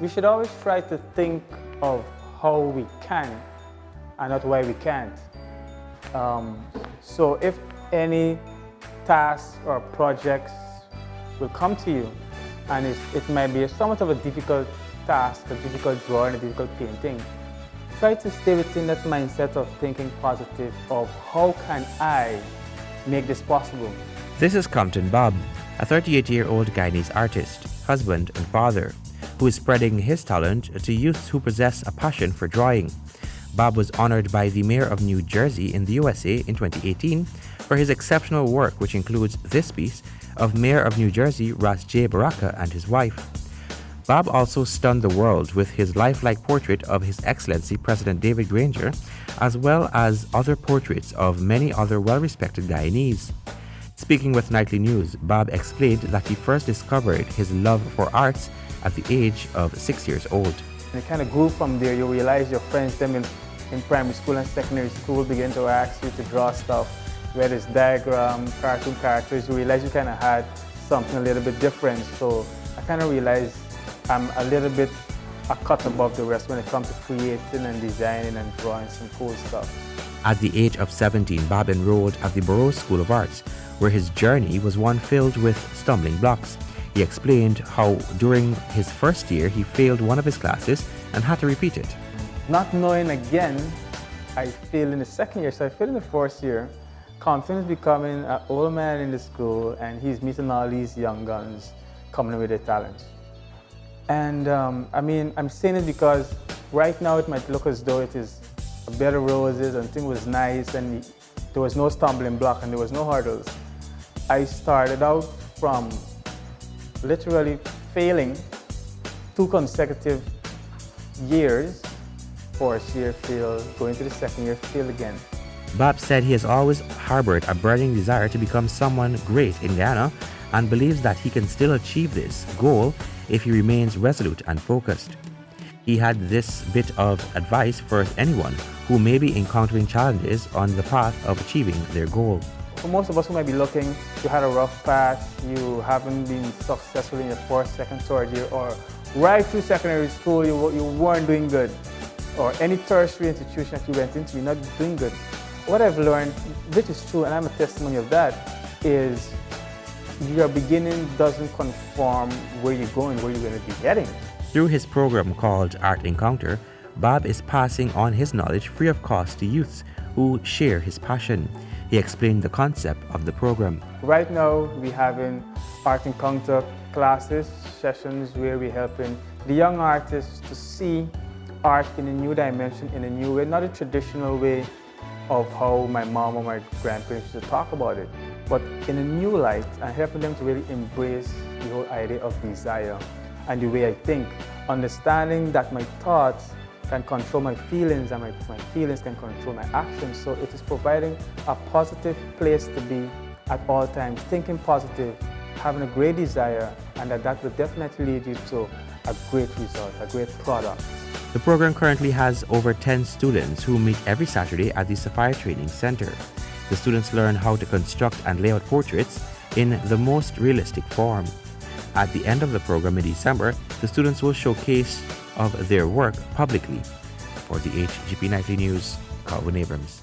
We should always try to think of how we can and not why we can't. So if any tasks or projects will come to you, and it might be somewhat of a difficult task, a difficult drawing, a difficult painting, try to stay within that mindset of thinking positive of how can I make this possible. This is Compton Babb, a 38-year-old Guyanese artist, husband and father, who is spreading his talent to youths who possess a passion for drawing. Babb was honored by the Mayor of New Jersey in the USA in 2018 for his exceptional work, which includes this piece of Mayor of New Jersey Ras J. Baraka and his wife. Babb also stunned the world with his lifelike portrait of His Excellency President David Granger, as well as other portraits of many other well-respected Guyanese. Speaking with Nightly News, Babb explained that he first discovered his love for arts at the age of 6 years old. And it kind of grew from there. You realize your friends them in primary school and secondary school begin to ask you to draw stuff, whether it's diagram, cartoon characters. You realize you kind of had something a little bit different. So I kind of realized I'm a little bit a cut above the rest when it comes to creating and designing and drawing some cool stuff. At the age of 17, Babb enrolled at the Burroughs School of Arts, where his journey was one filled with stumbling blocks. He explained how during his first year he failed one of his classes and had to repeat it. Not knowing again, I failed in the second year, so I failed in the first year. Compton is becoming an old man in the school, and he's meeting all these young guns coming with their talents. And I'm saying it because right now it might look as though it is a bed of roses and things was nice and there was no stumbling block and there was no hurdles. I started out from literally failing 2 consecutive years. First year failed, going to the second year failed again. Babb said he has always harbored a burning desire to become someone great in Guyana and believes that he can still achieve this goal if he remains resolute and focused. He had this bit of advice for anyone who may be encountering challenges on the path of achieving their goal. For most of us who might be looking, you had a rough path, you haven't been successful in your first, second, third year, or right through secondary school, you weren't doing good, or any tertiary institution that you went into, you're not doing good. What I've learned, which is true, and I'm a testimony of that, is your beginning doesn't conform where you're going, where you're going to be heading. Through his program called Art Encounter, Babb is passing on his knowledge free of cost to youths who share his passion. He explained the concept of the program. Right now, we're having Art Encounter classes, sessions where we're helping the young artists to see art in a new dimension, in a new way, not a traditional way of how my mom or my grandparents used to talk about it, but in a new light, and helping them to really embrace the whole idea of desire and the way I think, understanding that my thoughts can control my feelings and my feelings can control my actions. So it is providing a positive place to be at all times, thinking positive, having a great desire, and that will definitely lead you to a great result, a great product. The program currently has over 10 students who meet every Saturday at the Sapphire Training Center. The students learn how to construct and lay out portraits in the most realistic form. At the end of the program in December, the students will showcase of their work publicly. For the HGP Nightly News, Calvin Abrams.